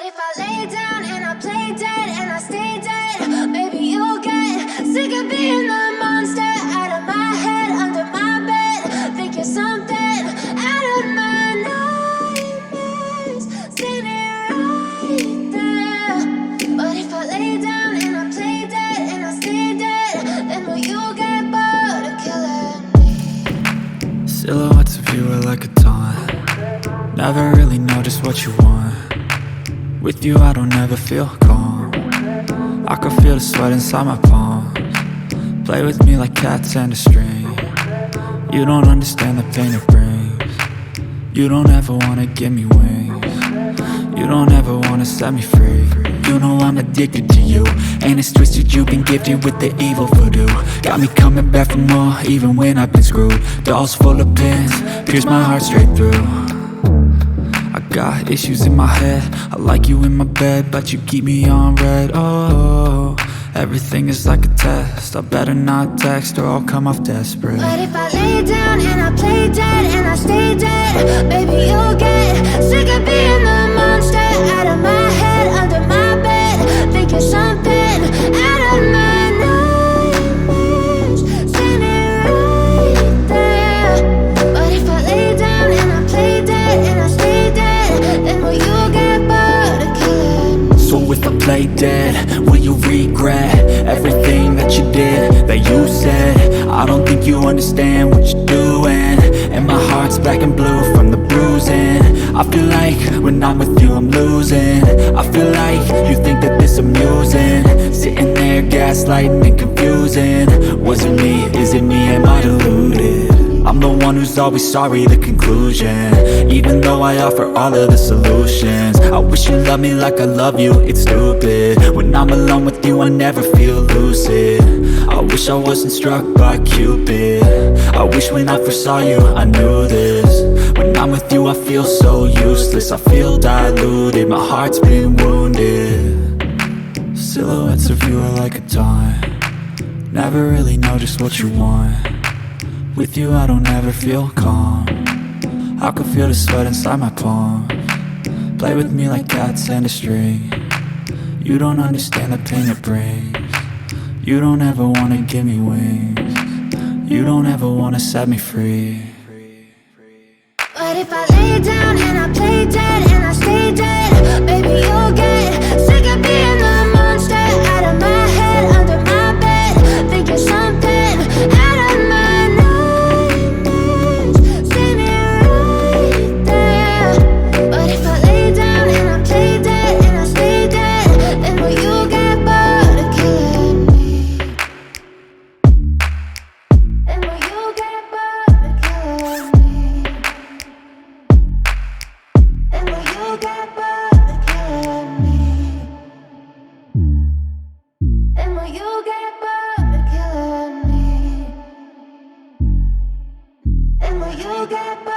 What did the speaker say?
if I lay down and I play dead and I stay dead, maybe you'll get sick of being the monster out of my head, under my bed. Think you're something out of my nightmares, standing right there. But if I lay down and I play dead and I stay dead, then will you get bored of killing me? Silhouettes of you are like a taunt. Never really know just what you want. With you I don't ever feel calm. I can feel the sweat inside my palms. Play with me like cats and a string. You don't understand the pain it brings. You don't ever wanna give me wings. You don't ever wanna set me free. You know I'm addicted to you, and it's twisted, you've been gifted with the evil voodoo. Got me coming back for more, even when I've been screwed. Dolls full of pins, pierce my heart straight through. I got issues in my head, I like you in my bed, but you keep me on red. Oh, everything is like a test, I better not text or I'll come off desperate. But if I lay down and I play dead and I stay dead, baby you'll get sick of being the monster out of my head, under my bed. Think you're something out of my nightmares, standing right there. But if I lay down and I play dead and I stay dead, then will you get bored of killing me? So if I play dead, will you regret everything that you did, that you said? I don't think you understand what you're doing, and my heart's black and blue from the bruising. I feel like when I'm with you I'm losing. I feel like you think that this amusing, sitting there gaslighting and confusing. Was it me? Is it me? Am I deluded? I'm the one who's always sorry, the conclusion, even though I offer all of the solutions. I wish you loved me like I love you, it's stupid. When I'm alone with you I never feel lucid. I wish I wasn't struck by Cupid. I wish when I first saw you I knew this. When I'm with you I feel so useless, I feel diluted, my heart's been wounded. Silhouettes of you are like a taunt. Never really know just what you want. With you I don't ever feel calm. I can feel the sweat inside my palms. Play with me like cats and a string. You don't understand the pain it brings. You don't ever wanna give me wings. You don't ever wanna set me free. But if I lay down and I play dead and I stay dead, baby you'll get sick of being the monster out of my head, under my bed. Think you're something out of my nightmares, standing right there. But if I lay down and I play dead and I stay dead, then will you get bored of killing me? Then will you get bored of killing me? And will you get bored of killing me? And will you get bored of killing me? And will you get bored?